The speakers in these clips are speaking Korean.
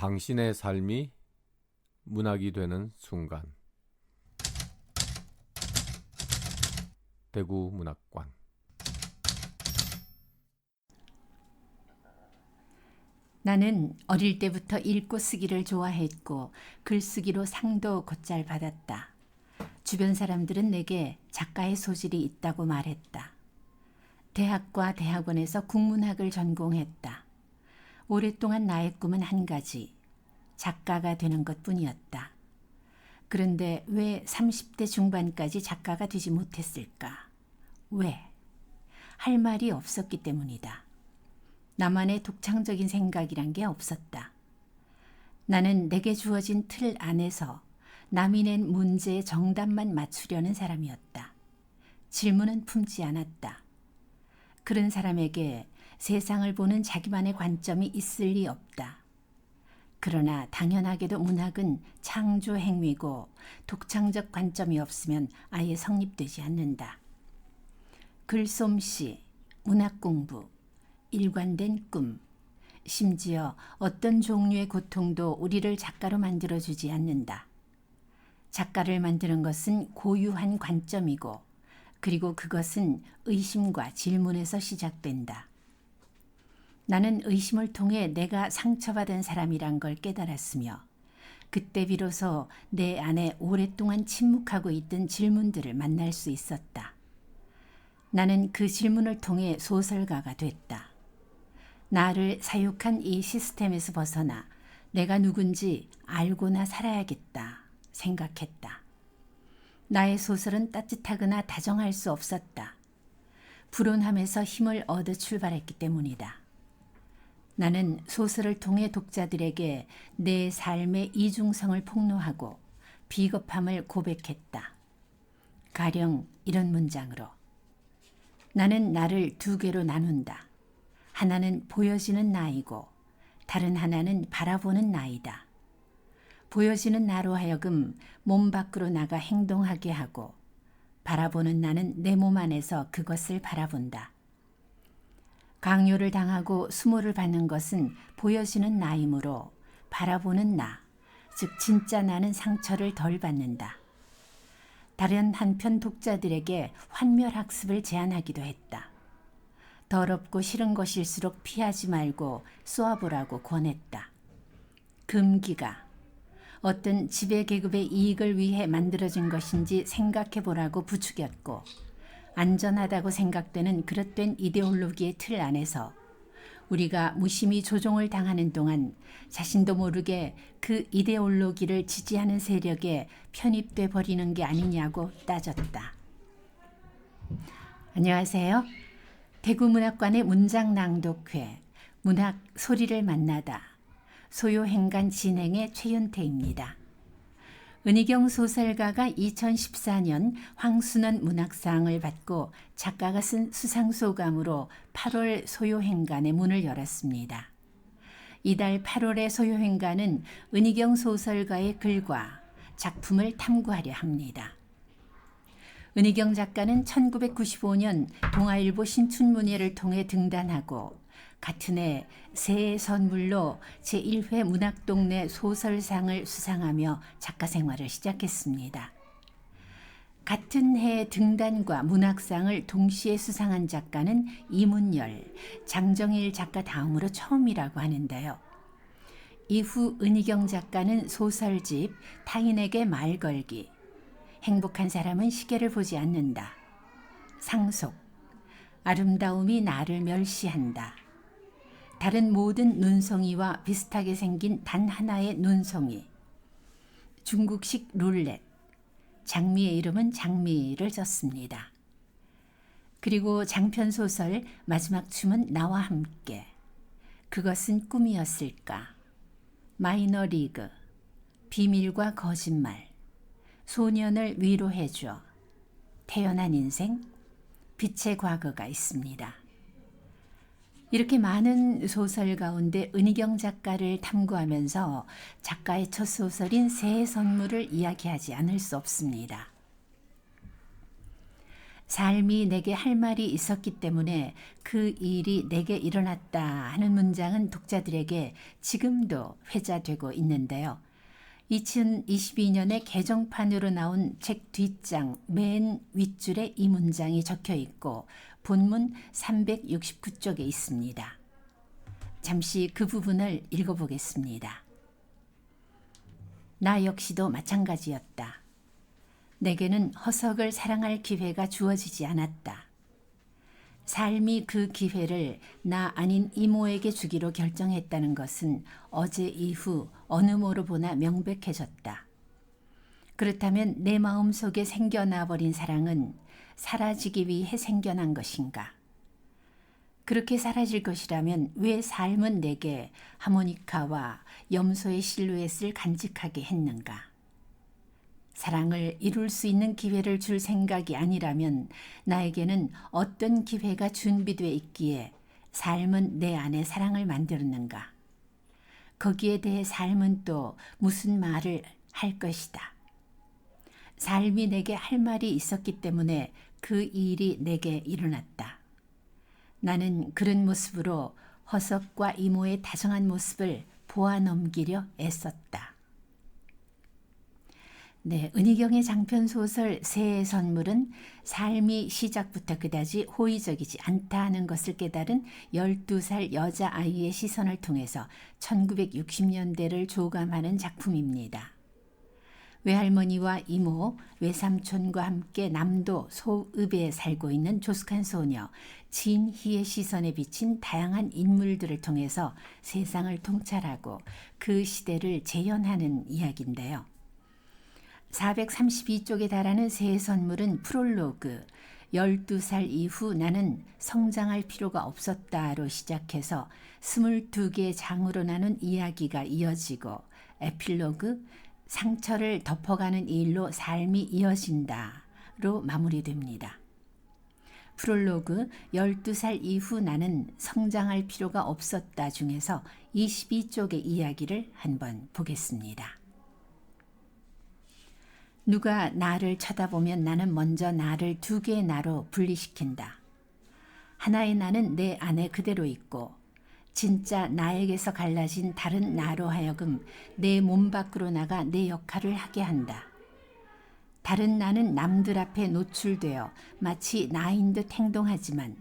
당신의 삶이 문학이 되는 순간. 대구 문학관. 나는 어릴 때부터 읽고 쓰기를 좋아했고 글쓰기로 상도 곧잘 받았다. 주변 사람들은 내게 작가의 소질이 있다고 말했다. 대학과 대학원에서 국문학을 전공했다. 오랫동안 나의 꿈은 한 가지, 작가가 되는 것뿐이었다. 그런데 왜 30대 중반까지 작가가 되지 못했을까? 왜? 할 말이 없었기 때문이다. 나만의 독창적인 생각이란 게 없었다. 나는 내게 주어진 틀 안에서 남이 낸 문제의 정답만 맞추려는 사람이었다. 질문은 품지 않았다. 그런 사람에게 세상을 보는 자기만의 관점이 있을 리 없다. 그러나 당연하게도 문학은 창조 행위고 독창적 관점이 없으면 아예 성립되지 않는다. 글솜씨, 문학 공부, 일관된 꿈, 심지어 어떤 종류의 고통도 우리를 작가로 만들어주지 않는다. 작가를 만드는 것은 고유한 관점이고 그리고 그것은 의심과 질문에서 시작된다. 나는 의심을 통해 내가 상처받은 사람이란 걸 깨달았으며 그때 비로소 내 안에 오랫동안 침묵하고 있던 질문들을 만날 수 있었다. 나는 그 질문을 통해 소설가가 됐다. 나를 사육한 이 시스템에서 벗어나 내가 누군지 알고나 살아야겠다 생각했다. 나의 소설은 따뜻하거나 다정할 수 없었다. 불온함에서 힘을 얻어 출발했기 때문이다. 나는 소설을 통해 독자들에게 내 삶의 이중성을 폭로하고 비겁함을 고백했다. 가령 이런 문장으로 나는 나를 두 개로 나눈다. 하나는 보여지는 나이고 다른 하나는 바라보는 나이다. 보여지는 나로 하여금 몸 밖으로 나가 행동하게 하고 바라보는 나는 내 몸 안에서 그것을 바라본다. 강요를 당하고 수모를 받는 것은 보여지는 나이므로 바라보는 나, 즉 진짜 나는 상처를 덜 받는다. 다른 한편 독자들에게 환멸학습을 제안하기도 했다. 더럽고 싫은 것일수록 피하지 말고 쏘아보라고 권했다. 금기가 어떤 지배계급의 이익을 위해 만들어진 것인지 생각해보라고 부추겼고 안전하다고 생각되는 그릇된 이데올로기의 틀 안에서 우리가 무심히 조종을 당하는 동안 자신도 모르게 그 이데올로기를 지지하는 세력에 편입돼 버리는 게 아니냐고 따졌다. 안녕하세요. 대구문학관의 문장낭독회 문학 소리를 만나다 소요행간 진행의 최윤태입니다. 은희경 소설가가 2014년 황순원 문학상을 받고 작가가 쓴 수상소감으로 8월 소요행간의 문을 열었습니다. 이달 8월의 소요행간은 은희경 소설가의 글과 작품을 탐구하려 합니다. 은희경 작가는 1995년 동아일보 신춘문예를 통해 등단하고 같은 해 새해 선물로 제1회 문학동네 소설상을 수상하며 작가 생활을 시작했습니다. 같은 해 등단과 문학상을 동시에 수상한 작가는 이문열, 장정일 작가 다음으로 처음이라고 하는데요. 이후 은희경 작가는 소설집 타인에게 말 걸기, 행복한 사람은 시계를 보지 않는다, 상속, 아름다움이 나를 멸시한다, 다른 모든 눈송이와 비슷하게 생긴 단 하나의 눈송이, 중국식 룰렛, 장미의 이름은 장미를 썼습니다. 그리고 장편소설 마지막 춤은 나와 함께, 그것은 꿈이었을까, 마이너리그, 비밀과 거짓말, 소년을 위로해줘, 태어난 인생, 빛의 과거가 있습니다. 이렇게 많은 소설 가운데 은희경 작가를 탐구하면서 작가의 첫 소설인 새해 선물을 이야기하지 않을 수 없습니다. 삶이 내게 할 말이 있었기 때문에 그 일이 내게 일어났다 하는 문장은 독자들에게 지금도 회자되고 있는데요. 2022년에 개정판으로 나온 책 뒷장 맨 윗줄에 이 문장이 적혀 있고 본문 369쪽에 있습니다. 잠시 그 부분을 읽어보겠습니다. 나 역시도 마찬가지였다. 내게는 허석을 사랑할 기회가 주어지지 않았다. 삶이 그 기회를 나 아닌 이모에게 주기로 결정했다는 것은 어제 이후 어느 모로 보나 명백해졌다. 그렇다면 내 마음속에 생겨나 버린 사랑은 사라지기 위해 생겨난 것인가? 그렇게 사라질 것이라면 왜 삶은 내게 하모니카와 염소의 실루엣을 간직하게 했는가? 사랑을 이룰 수 있는 기회를 줄 생각이 아니라면 나에게는 어떤 기회가 준비되어 있기에 삶은 내 안에 사랑을 만들었는가? 거기에 대해 삶은 또 무슨 말을 할 것이다. 삶이 내게 할 말이 있었기 때문에 그 일이 내게 일어났다. 나는 그런 모습으로 허석과 이모의 다정한 모습을 보아 넘기려 애썼다. 네, 은희경의 장편소설 새해 선물은 삶이 시작부터 그다지 호의적이지 않다는 것을 깨달은 12살 여자아이의 시선을 통해서 1960년대를 조감하는 작품입니다. 외할머니와 이모, 외삼촌과 함께 남도 소읍에 살고 있는 조숙한 소녀 진희의 시선에 비친 다양한 인물들을 통해서 세상을 통찰하고 그 시대를 재현하는 이야기인데요. 432쪽에 달하는 새해 선물은 프롤로그 12살 이후 나는 성장할 필요가 없었다로 시작해서 22개의 장으로 나눈 이야기가 이어지고 에필로그 상처를 덮어가는 일로 삶이 이어진다로 마무리됩니다. 프롤로그 12살 이후 나는 성장할 필요가 없었다 중에서 22쪽의 이야기를 한번 보겠습니다. 누가 나를 쳐다보면 나는 먼저 나를 두 개의 나로 분리시킨다. 하나의 나는 내 안에 그대로 있고 진짜 나에게서 갈라진 다른 나로 하여금 내 몸 밖으로 나가 내 역할을 하게 한다. 다른 나는 남들 앞에 노출되어 마치 나인 듯 행동하지만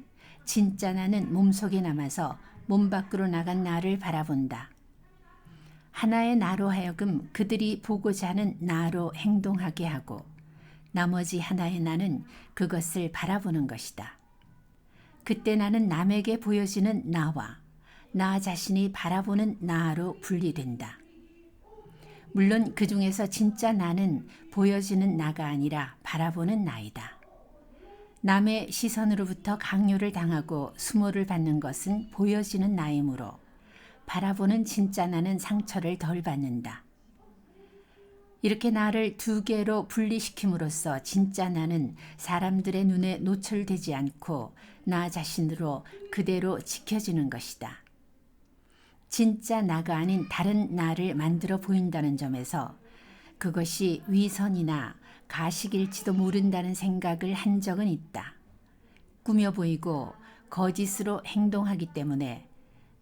진짜 나는 몸속에 남아서 몸 밖으로 나간 나를 바라본다. 하나의 나로 하여금 그들이 보고자 하는 나로 행동하게 하고 나머지 하나의 나는 그것을 바라보는 것이다. 그때 나는 남에게 보여지는 나와 나 자신이 바라보는 나로 분리된다. 물론 그 중에서 진짜 나는 보여지는 나가 아니라 바라보는 나이다. 남의 시선으로부터 강요를 당하고 수모를 받는 것은 보여지는 나이므로 바라보는 진짜 나는 상처를 덜 받는다. 이렇게 나를 두 개로 분리시킴으로써 진짜 나는 사람들의 눈에 노출되지 않고 나 자신으로 그대로 지켜지는 것이다. 진짜 나가 아닌 다른 나를 만들어 보인다는 점에서 그것이 위선이나 가식일지도 모른다는 생각을 한 적은 있다. 꾸며 보이고 거짓으로 행동하기 때문에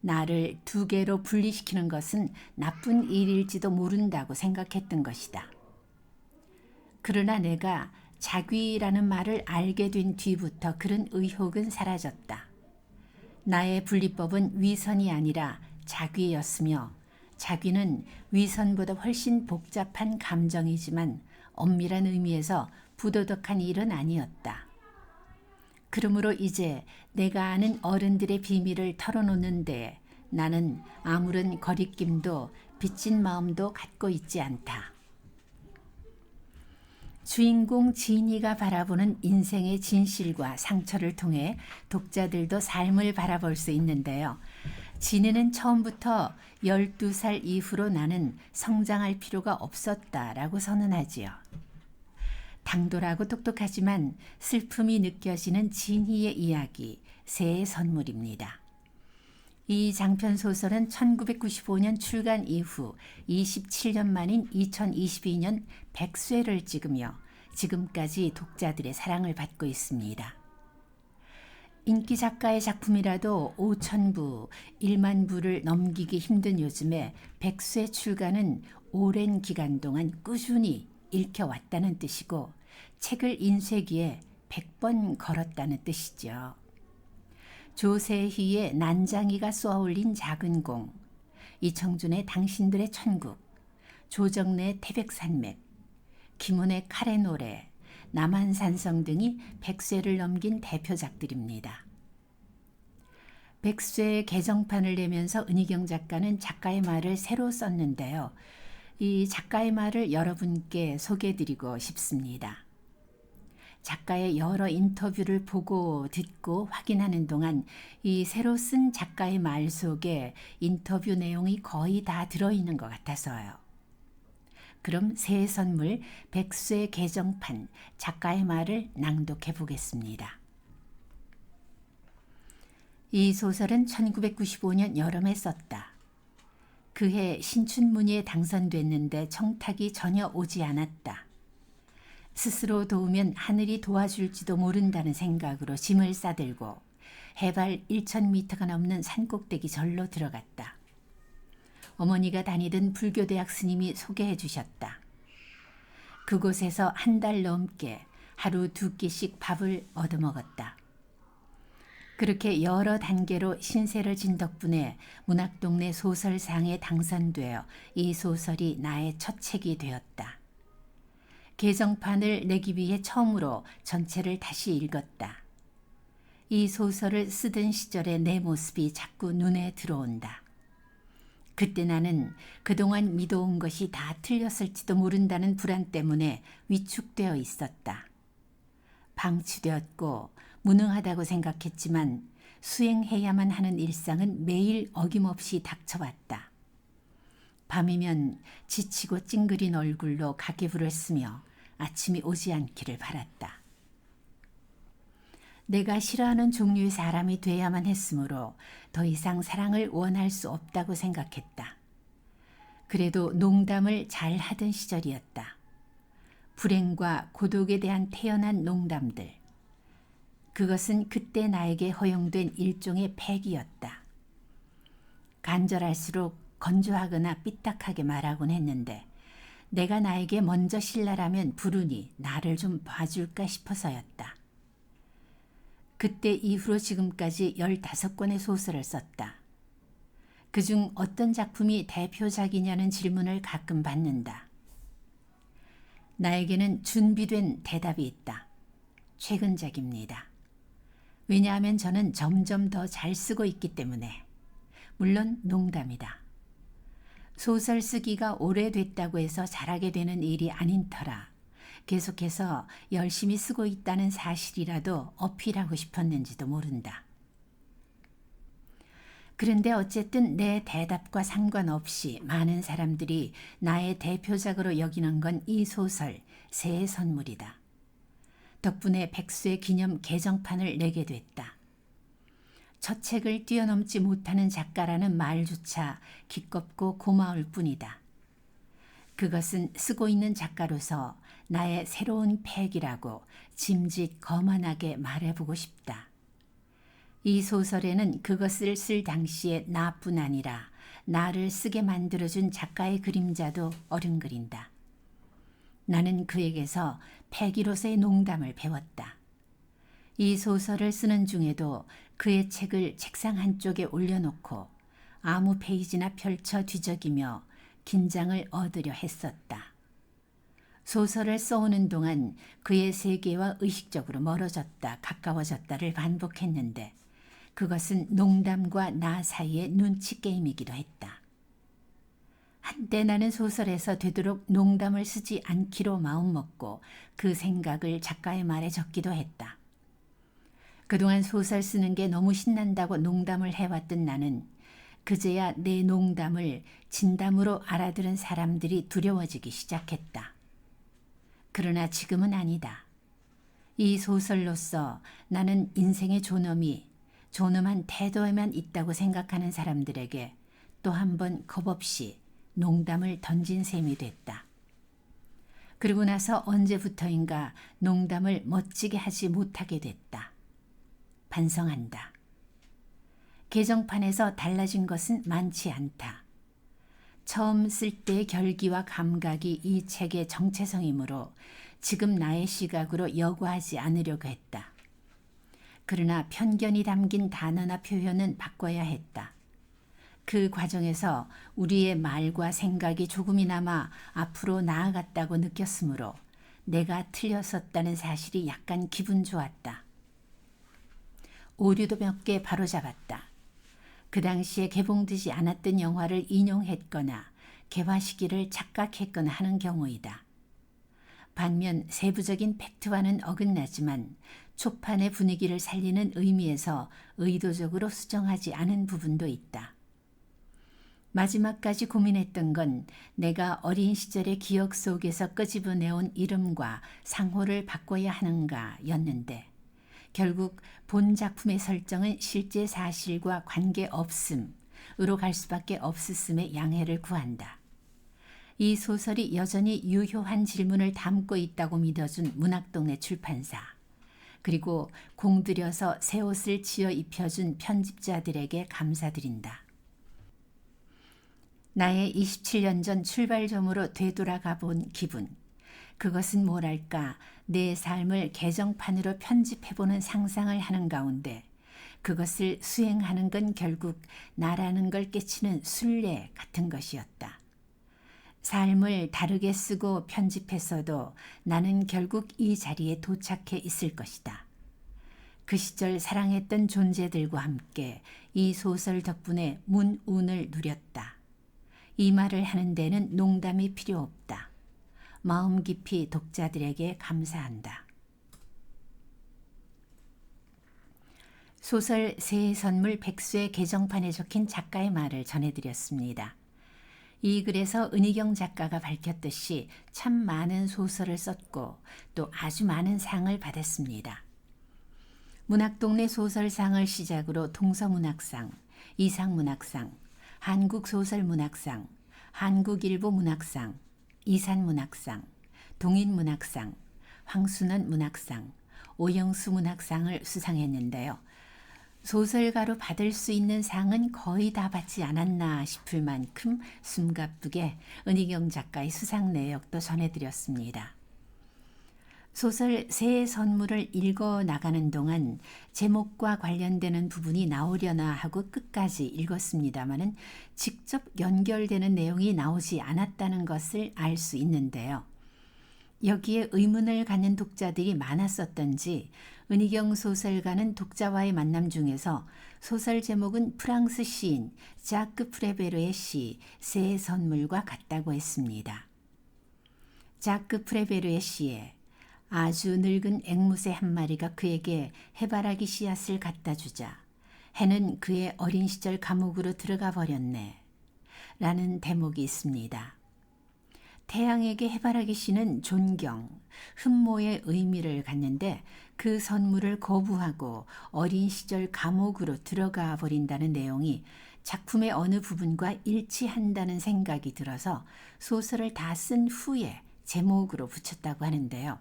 나를 두 개로 분리시키는 것은 나쁜 일일지도 모른다고 생각했던 것이다. 그러나 내가 자귀라는 말을 알게 된 뒤부터 그런 의혹은 사라졌다. 나의 분리법은 위선이 아니라 자귀였으며 자귀는 위선보다 훨씬 복잡한 감정이지만 엄밀한 의미에서 부도덕한 일은 아니었다. 그러므로 이제 내가 아는 어른들의 비밀을 털어놓는데 나는 아무런 거리낌도 빚진 마음도 갖고 있지 않다. 주인공 진이가 바라보는 인생의 진실과 상처를 통해 독자들도 삶을 바라볼 수 있는데요. 진이는 처음부터 12살 이후로 나는 성장할 필요가 없었다라고 선언하지요. 당돌하고 똑똑하지만 슬픔이 느껴지는 진희의 이야기, 새해 선물입니다. 이 장편 소설은 1995년 출간 이후 27년 만인 2022년 100쇄를 찍으며 지금까지 독자들의 사랑을 받고 있습니다. 인기 작가의 작품이라도 5,000부, 1만 부를 넘기기 힘든 요즘에 백수의 출간은 오랜 기간 동안 꾸준히 읽혀왔다는 뜻이고 책을 인쇄기에 100번 걸었다는 뜻이죠. 조세희의 난장이가 쏘아올린 작은 공, 이청준의 당신들의 천국, 조정래의 태백산맥, 김훈의 칼의 노래, 남한산성 등이 백쇄를 넘긴 대표작들입니다. 백쇄의 개정판을 내면서 은희경 작가는 작가의 말을 새로 썼는데요. 이 작가의 말을 여러분께 소개해드리고 싶습니다. 작가의 여러 인터뷰를 보고 듣고 확인하는 동안 이 새로 쓴 작가의 말 속에 인터뷰 내용이 거의 다 들어있는 것 같아서요. 그럼 새 선물 백쇄 개정판 작가의 말을 낭독해 보겠습니다. 이 소설은 1995년 여름에 썼다. 그해 신춘문예에 당선됐는데 청탁이 전혀 오지 않았다. 스스로 도우면 하늘이 도와줄지도 모른다는 생각으로 짐을 싸들고 해발 1,000m가 넘는 산꼭대기 절로 들어갔다. 어머니가 다니던 불교대학 스님이 소개해 주셨다. 그곳에서 한 달 넘게 하루 2끼씩 밥을 얻어먹었다. 그렇게 여러 단계로 신세를 진 덕분에 문학동네 소설상에 당선되어 이 소설이 나의 첫 책이 되었다. 개정판을 내기 위해 처음으로 전체를 다시 읽었다. 이 소설을 쓰던 시절의 내 모습이 자꾸 눈에 들어온다. 그때 나는 그동안 믿어온 것이 다 틀렸을지도 모른다는 불안 때문에 위축되어 있었다. 방치되었고 무능하다고 생각했지만 수행해야만 하는 일상은 매일 어김없이 닥쳐왔다. 밤이면 지치고 찡그린 얼굴로 가계부를 쓰며 아침이 오지 않기를 바랐다. 내가 싫어하는 종류의 사람이 돼야만 했으므로 더 이상 사랑을 원할 수 없다고 생각했다. 그래도 농담을 잘 하던 시절이었다. 불행과 고독에 대한 태연한 농담들. 그것은 그때 나에게 허용된 일종의 패기였다. 간절할수록 건조하거나 삐딱하게 말하곤 했는데 내가 나에게 먼저 신랄하면 부르니 나를 좀 봐줄까 싶어서였다. 그때 이후로 지금까지 15권의 소설을 썼다. 그중 어떤 작품이 대표작이냐는 질문을 가끔 받는다. 나에게는 준비된 대답이 있다. 최근작입니다. 왜냐하면 저는 점점 더 잘 쓰고 있기 때문에. 물론 농담이다. 소설 쓰기가 오래됐다고 해서 잘하게 되는 일이 아닌 터라 계속해서 열심히 쓰고 있다는 사실이라도 어필하고 싶었는지도 모른다. 그런데 어쨌든 내 대답과 상관없이 많은 사람들이 나의 대표작으로 여기는 건 이 소설 새 선물이다. 덕분에 백수의 기념 개정판을 내게 됐다. 첫 책을 뛰어넘지 못하는 작가라는 말조차 기껍고 고마울 뿐이다. 그것은 쓰고 있는 작가로서 나의 새로운 패기라고 짐짓 거만하게 말해보고 싶다. 이 소설에는 그것을 쓸 당시의 나뿐 아니라 나를 쓰게 만들어준 작가의 그림자도 어른거린다. 나는 그에게서 패기로서의 농담을 배웠다. 이 소설을 쓰는 중에도 그의 책을 책상 한쪽에 올려놓고 아무 페이지나 펼쳐 뒤적이며 긴장을 얻으려 했었다. 소설을 써오는 동안 그의 세계와 의식적으로 멀어졌다 가까워졌다를 반복했는데 그것은 농담과 나 사이의 눈치 게임이기도 했다. 한때 나는 소설에서 되도록 농담을 쓰지 않기로 마음먹고 그 생각을 작가의 말에 적기도 했다. 그동안 소설 쓰는 게 너무 신난다고 농담을 해왔던 나는 그제야 내 농담을 진담으로 알아들은 사람들이 두려워지기 시작했다. 그러나 지금은 아니다. 이 소설로서 나는 인생의 존엄이 존엄한 태도에만 있다고 생각하는 사람들에게 또 한 번 겁없이 농담을 던진 셈이 됐다. 그러고 나서 언제부터인가 농담을 멋지게 하지 못하게 됐다. 반성한다. 개정판에서 달라진 것은 많지 않다. 처음 쓸 때의 결기와 감각이 이 책의 정체성이므로 지금 나의 시각으로 여과하지 않으려고 했다. 그러나 편견이 담긴 단어나 표현은 바꿔야 했다. 그 과정에서 우리의 말과 생각이 조금이나마 앞으로 나아갔다고 느꼈으므로 내가 틀렸었다는 사실이 약간 기분 좋았다. 오류도 몇 개 바로잡았다. 그 당시에 개봉되지 않았던 영화를 인용했거나 개화 시기를 착각했거나 하는 경우이다. 반면 세부적인 팩트와는 어긋나지만 초판의 분위기를 살리는 의미에서 의도적으로 수정하지 않은 부분도 있다. 마지막까지 고민했던 건 내가 어린 시절의 기억 속에서 끄집어내온 이름과 상호를 바꿔야 하는가 였는데 결국 본 작품의 설정은 실제 사실과 관계없음으로 갈 수밖에 없었음에 양해를 구한다. 이 소설이 여전히 유효한 질문을 담고 있다고 믿어준 문학동네 출판사, 그리고 공들여서 새 옷을 지어 입혀준 편집자들에게 감사드린다. 나의 27년 전 출발점으로 되돌아가 본 기분, 그것은 뭐랄까 내 삶을 개정판으로 편집해보는 상상을 하는 가운데 그것을 수행하는 건 결국 나라는 걸 깨치는 순례 같은 것이었다. 삶을 다르게 쓰고 편집했어도 나는 결국 이 자리에 도착해 있을 것이다. 그 시절 사랑했던 존재들과 함께 이 소설 덕분에 문운을 누렸다. 이 말을 하는 데는 농담이 필요 없다. 마음 깊이 독자들에게 감사한다. 소설 새해 선물 백수의 개정판에 적힌 작가의 말을 전해드렸습니다. 이 글에서 은희경 작가가 밝혔듯이 참 많은 소설을 썼고 또 아주 많은 상을 받았습니다. 문학동네 소설상을 시작으로 동서문학상, 이상문학상, 한국소설문학상, 한국일보 문학상, 이산문학상, 동인문학상, 황순원 문학상, 오영수 문학상을 수상했는데요. 소설가로 받을 수 있는 상은 거의 다 받지 않았나 싶을 만큼 숨가쁘게 은희경 작가의 수상 내역도 전해드렸습니다. 소설 새해 선물을 읽어 나가는 동안 제목과 관련되는 부분이 나오려나 하고 끝까지 읽었습니다마는 직접 연결되는 내용이 나오지 않았다는 것을 알 수 있는데요. 여기에 의문을 갖는 독자들이 많았었던지 은희경 소설가는 독자와의 만남 중에서 소설 제목은 프랑스 시인 자크 프레베르의 시 새해 선물과 같다고 했습니다. 자크 프레베르의 시에 아주 늙은 앵무새 한 마리가 그에게 해바라기 씨앗을 갖다 주자 해는 그의 어린 시절 감옥으로 들어가 버렸네 라는 대목이 있습니다. 태양에게 해바라기 씨는 존경, 흠모의 의미를 갖는데 그 선물을 거부하고 어린 시절 감옥으로 들어가 버린다는 내용이 작품의 어느 부분과 일치한다는 생각이 들어서 소설을 다 쓴 후에 제목으로 붙였다고 하는데요.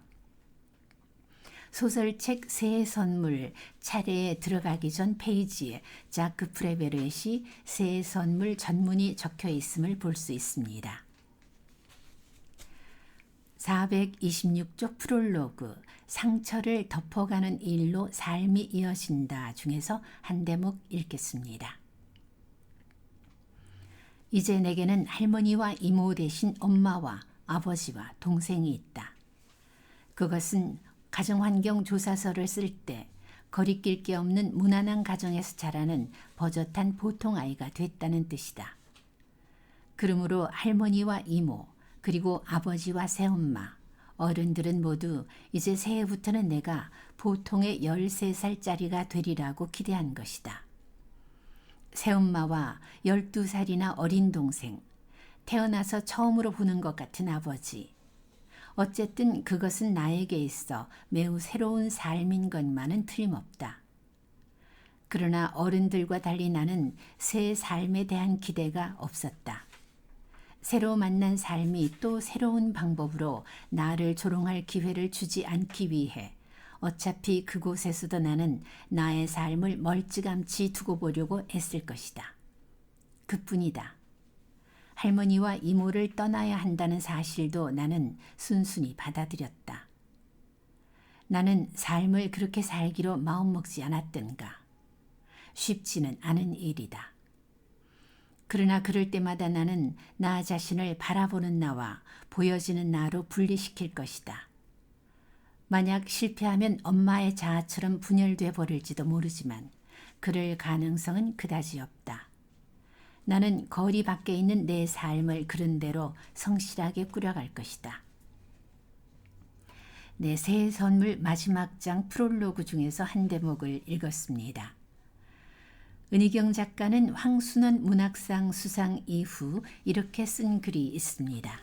소설책 새해 선물 차례에 들어가기 전 페이지에 자크 프레베르의 시 새해 선물 전문이 적혀 있음을 볼 수 있습니다. 426쪽 프롤로그 상처를 덮어가는 일로 삶이 이어진다 중에서 한 대목 읽겠습니다. 이제 내게는 할머니와 이모 대신 엄마와 아버지와 동생이 있다. 그것은 가정환경 조사서를 쓸 때 거리낄 게 없는 무난한 가정에서 자라는 버젓한 보통 아이가 됐다는 뜻이다. 그러므로 할머니와 이모 그리고 아버지와 새엄마, 어른들은 모두 이제 새해부터는 내가 보통의 13살짜리가 되리라고 기대한 것이다. 새엄마와 12살이나 어린 동생, 태어나서 처음으로 보는 것 같은 아버지. 어쨌든 그것은 나에게 있어 매우 새로운 삶인 것만은 틀림없다. 그러나 어른들과 달리 나는 새 삶에 대한 기대가 없었다. 새로 만난 삶이 또 새로운 방법으로 나를 조롱할 기회를 주지 않기 위해 어차피 그곳에서도 나는 나의 삶을 멀찌감치 두고 보려고 애쓸 것이다. 그뿐이다. 할머니와 이모를 떠나야 한다는 사실도 나는 순순히 받아들였다. 나는 삶을 그렇게 살기로 마음먹지 않았던가. 쉽지는 않은 일이다. 그러나 그럴 때마다 나는 나 자신을 바라보는 나와 보여지는 나로 분리시킬 것이다. 만약 실패하면 엄마의 자아처럼 분열돼 버릴지도 모르지만 그럴 가능성은 그다지 없다. 나는 거리 밖에 있는 내 삶을 그런 대로 성실하게 꾸려갈 것이다. 내 새해 선물 마지막 장 프롤로그 중에서 한 대목을 읽었습니다. 은희경 작가는 황순원 문학상 수상 이후 이렇게 쓴 글이 있습니다.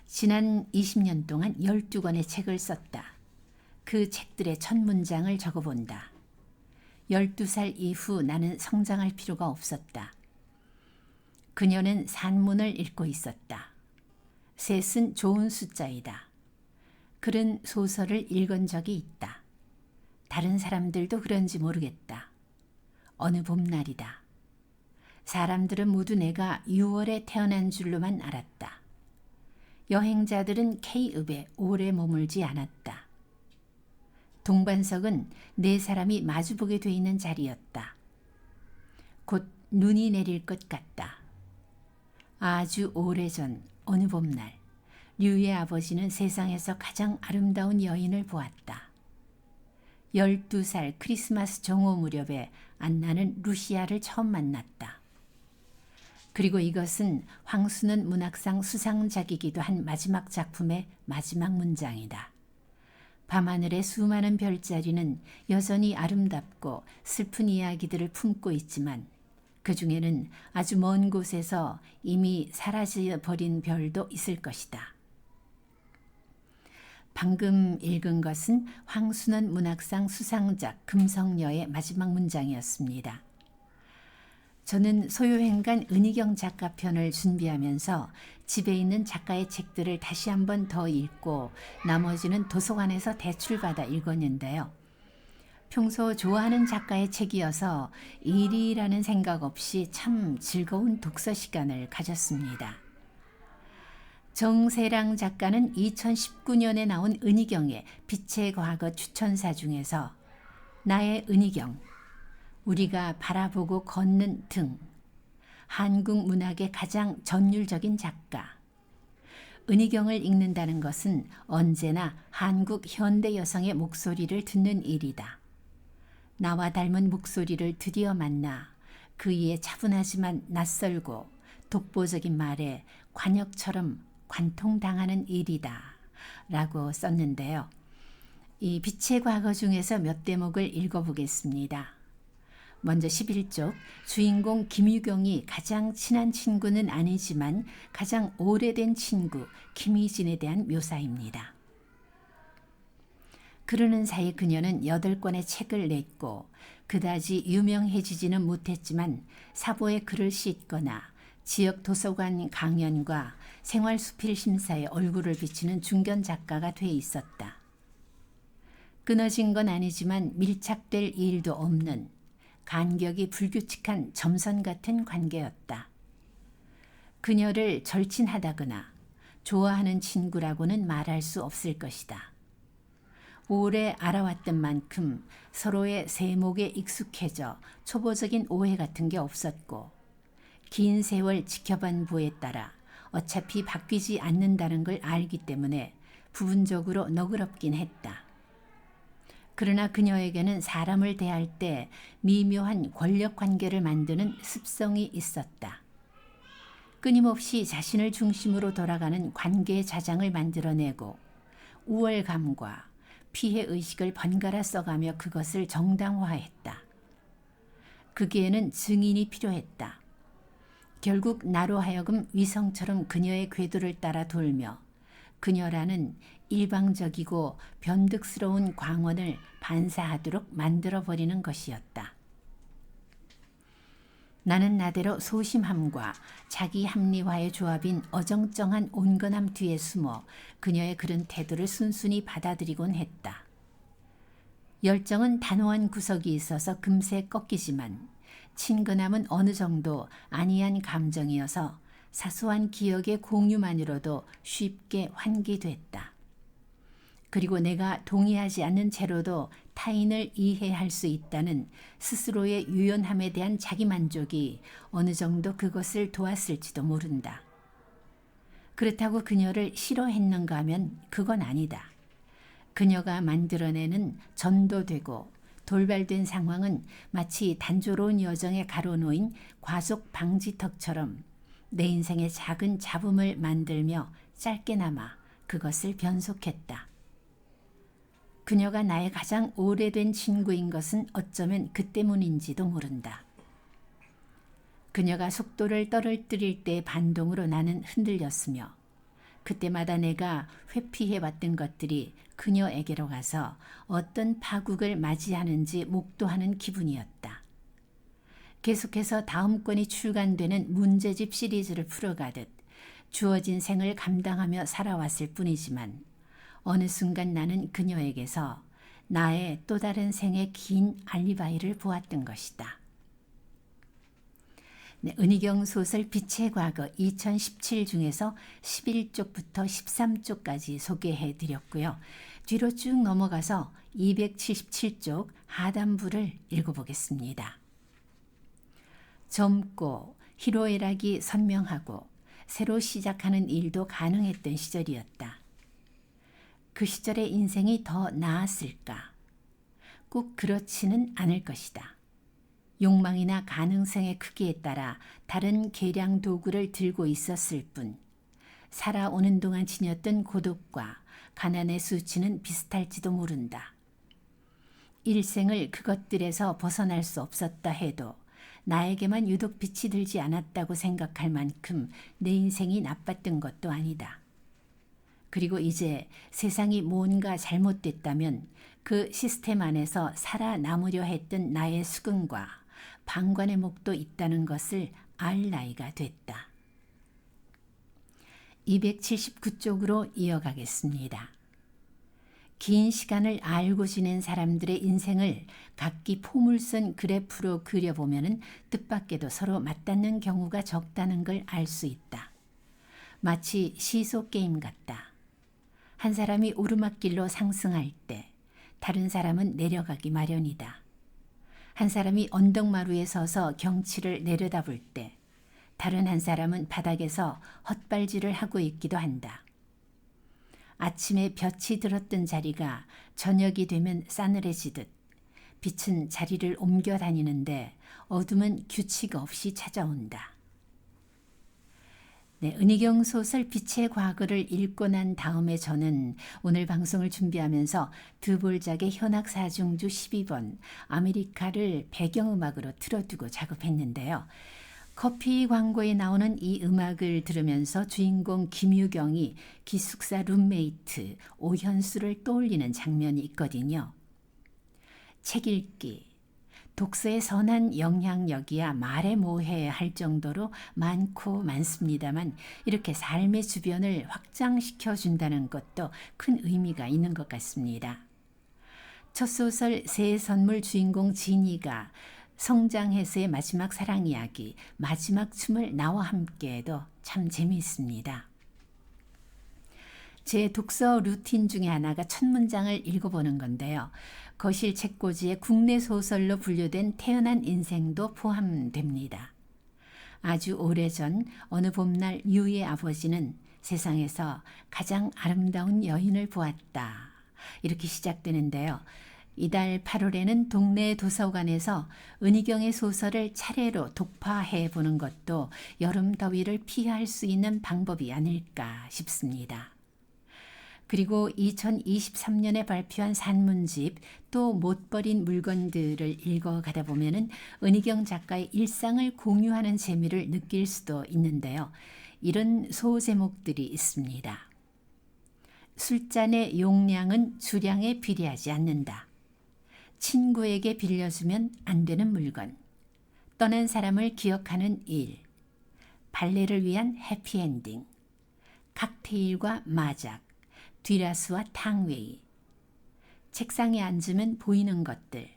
지난 20년 동안 12권의 책을 썼다. 그 책들의 첫 문장을 적어본다. 12살 이후 나는 성장할 필요가 없었다. 그녀는 산문을 읽고 있었다. 셋은 좋은 숫자이다. 그런 소설을 읽은 적이 있다. 다른 사람들도 그런지 모르겠다. 어느 봄날이다. 사람들은 모두 내가 6월에 태어난 줄로만 알았다. 여행자들은 K읍에 오래 머물지 않았다. 동반석은 네 사람이 마주보게 돼 있는 자리였다. 곧 눈이 내릴 것 같다. 아주 오래전 어느 봄날 류의 아버지는 세상에서 가장 아름다운 여인을 보았다. 12살 크리스마스 정오 무렵에 안나는 루시아를 처음 만났다. 그리고 이것은 황순원 문학상 수상작이기도 한 마지막 작품의 마지막 문장이다. 밤하늘의 수많은 별자리는 여전히 아름답고 슬픈 이야기들을 품고 있지만 그 중에는 아주 먼 곳에서 이미 사라져버린 별도 있을 것이다. 방금 읽은 것은 황순원 문학상 수상작 금성녀의 마지막 문장이었습니다. 저는 소요행간 은희경 작가 편을 준비하면서 집에 있는 작가의 책들을 다시 한 번 더 읽고 나머지는 도서관에서 대출받아 읽었는데요. 평소 좋아하는 작가의 책이어서 일이라는 생각 없이 참 즐거운 독서 시간을 가졌습니다. 정세랑 작가는 2019년에 나온 은희경의 빛의 과거 추천사 중에서 나의 은희경, 우리가 바라보고 걷는 등, 한국 문학의 가장 전율적인 작가. 은희경을 읽는다는 것은 언제나 한국 현대 여성의 목소리를 듣는 일이다. 나와 닮은 목소리를 드디어 만나 그이의 차분하지만 낯설고 독보적인 말에 관역처럼 관통당하는 일이다 라고 썼는데요. 이 빛의 과거 중에서 몇 대목을 읽어보겠습니다. 먼저 11쪽, 주인공 김유경이 가장 친한 친구는 아니지만 가장 오래된 친구 김희진에 대한 묘사입니다. 그러는 사이 그녀는 8권의 책을 냈고 그다지 유명해지지는 못했지만 사보에 글을 싣거나 지역 도서관 강연과 생활수필 심사에 얼굴을 비치는 중견 작가가 돼 있었다. 끊어진 건 아니지만 밀착될 일도 없는 간격이 불규칙한 점선 같은 관계였다. 그녀를 절친하다거나 좋아하는 친구라고는 말할 수 없을 것이다. 오래 알아왔던 만큼 서로의 세목에 익숙해져 초보적인 오해 같은 게 없었고 긴 세월 지켜본 부에 따라 어차피 바뀌지 않는다는 걸 알기 때문에 부분적으로 너그럽긴 했다. 그러나 그녀에게는 사람을 대할 때 미묘한 권력 관계를 만드는 습성이 있었다. 끊임없이 자신을 중심으로 돌아가는 관계 자장을 만들어내고 우월감과 피해의식을 번갈아 써가며 그것을 정당화했다. 그기에는 증인이 필요했다. 결국 나로 하여금 위성처럼 그녀의 궤도를 따라 돌며 그녀라는 일방적이고 변덕스러운 광원을 반사하도록 만들어버리는 것이었다. 나는 나대로 소심함과 자기 합리화의 조합인 어정쩡한 온건함 뒤에 숨어 그녀의 그런 태도를 순순히 받아들이곤 했다. 열정은 단호한 구석이 있어서 금세 꺾이지만 친근함은 어느 정도 안이한 감정이어서 사소한 기억의 공유만으로도 쉽게 환기됐다. 그리고 내가 동의하지 않는 채로도 타인을 이해할 수 있다는 스스로의 유연함에 대한 자기만족이 어느 정도 그것을 도왔을지도 모른다. 그렇다고 그녀를 싫어했는가 하면 그건 아니다. 그녀가 만들어내는 전도되고 돌발된 상황은 마치 단조로운 여정에 가로놓인 과속 방지턱처럼 내 인생의 작은 잡음을 만들며 짧게나마 그것을 변속했다. 그녀가 나의 가장 오래된 친구인 것은 어쩌면 그 때문인지도 모른다. 그녀가 속도를 떨어뜨릴 때의 반동으로 나는 흔들렸으며 그때마다 내가 회피해왔던 것들이 그녀에게로 가서 어떤 파국을 맞이하는지 목도하는 기분이었다. 계속해서 다음 권이 출간되는 문제집 시리즈를 풀어가듯 주어진 생을 감당하며 살아왔을 뿐이지만 어느 순간 나는 그녀에게서 나의 또 다른 생의 긴 알리바이를 보았던 것이다. 네, 은희경 소설 빛의 과거 2017 중에서 11쪽부터 13쪽까지 소개해 드렸고요. 뒤로 쭉 넘어가서 277쪽 하단부를 읽어보겠습니다. 젊고 희로애락이 선명하고 새로 시작하는 일도 가능했던 시절이었다. 그 시절의 인생이 더 나았을까? 꼭 그렇지는 않을 것이다. 욕망이나 가능성의 크기에 따라 다른 계량 도구를 들고 있었을 뿐 살아오는 동안 지녔던 고독과 가난의 수치는 비슷할지도 모른다. 일생을 그것들에서 벗어날 수 없었다 해도 나에게만 유독 빛이 들지 않았다고 생각할 만큼 내 인생이 나빴던 것도 아니다. 그리고 이제 세상이 뭔가 잘못됐다면 그 시스템 안에서 살아남으려 했던 나의 수긍과 방관의 목도 있다는 것을 알 나이가 됐다. 279쪽으로 이어가겠습니다. 긴 시간을 알고 지낸 사람들의 인생을 각기 포물선 그래프로 그려보면 뜻밖에도 서로 맞닿는 경우가 적다는 걸 알 수 있다. 마치 시소 게임 같다. 한 사람이 오르막길로 상승할 때 다른 사람은 내려가기 마련이다. 한 사람이 언덕마루에 서서 경치를 내려다볼 때 다른 한 사람은 바닥에서 헛발질을 하고 있기도 한다. 아침에 볕이 들었던 자리가 저녁이 되면 싸늘해지듯 빛은 자리를 옮겨 다니는데 어둠은 규칙 없이 찾아온다. 네, 은희경 소설 빛의 과거를 읽고 난 다음에 저는 오늘 방송을 준비하면서 드볼작의 현악사중주 12번 아메리카를 배경음악으로 틀어두고 작업했는데요. 커피 광고에 나오는 이 음악을 들으면서 주인공 김유경이 기숙사 룸메이트 오현수를 떠올리는 장면이 있거든요. 책 읽기, 독서의 선한 영향력이야 말해 뭐해 할 정도로 많고 많습니다만 이렇게 삶의 주변을 확장시켜 준다는 것도 큰 의미가 있는 것 같습니다. 첫 소설 새 선물 주인공 진이가 성장해서의 마지막 사랑 이야기, 마지막 춤을 나와 함께해도 참 재미있습니다. 제 독서 루틴 중에 하나가 첫 문장을 읽어보는 건데요. 거실 책꽂이에 국내 소설로 분류된 태어난 인생도 포함됩니다. 아주 오래전 어느 봄날 유의 아버지는 세상에서 가장 아름다운 여인을 보았다. 이렇게 시작되는데요. 이달 8월에는 동네 도서관에서 은희경의 소설을 차례로 독파해 보는 것도 여름 더위를 피할 수 있는 방법이 아닐까 싶습니다. 그리고 2023년에 발표한 산문집 또 못 버린 물건들을 읽어가다 보면은 은희경 작가의 일상을 공유하는 재미를 느낄 수도 있는데요. 이런 소제목들이 있습니다. 술잔의 용량은 주량에 비례하지 않는다. 친구에게 빌려주면 안 되는 물건. 떠난 사람을 기억하는 일, 발레를 위한 해피엔딩, 칵테일과 마작, 뒤라스와 탕웨이, 책상에 앉으면 보이는 것들,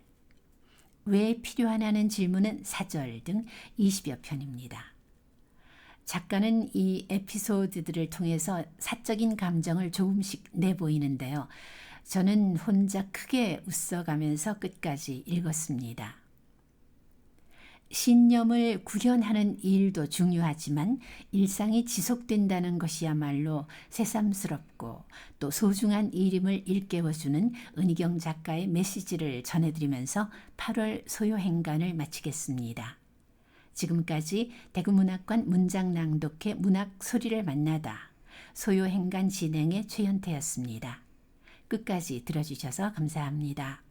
왜 필요하냐는 질문은 사절 등 20여 편입니다. 작가는 이 에피소드들을 통해서 사적인 감정을 조금씩 내보이는데요. 저는 혼자 크게 웃어가면서 끝까지 읽었습니다. 신념을 구현하는 일도 중요하지만 일상이 지속된다는 것이야말로 새삼스럽고 또 소중한 일임을 일깨워주는 은희경 작가의 메시지를 전해드리면서 8월 소요행간을 마치겠습니다. 지금까지 대구문학관 문장낭독회 문학소리를 만나다 소요행간 진행의 최연태였습니다. 끝까지 들어주셔서 감사합니다.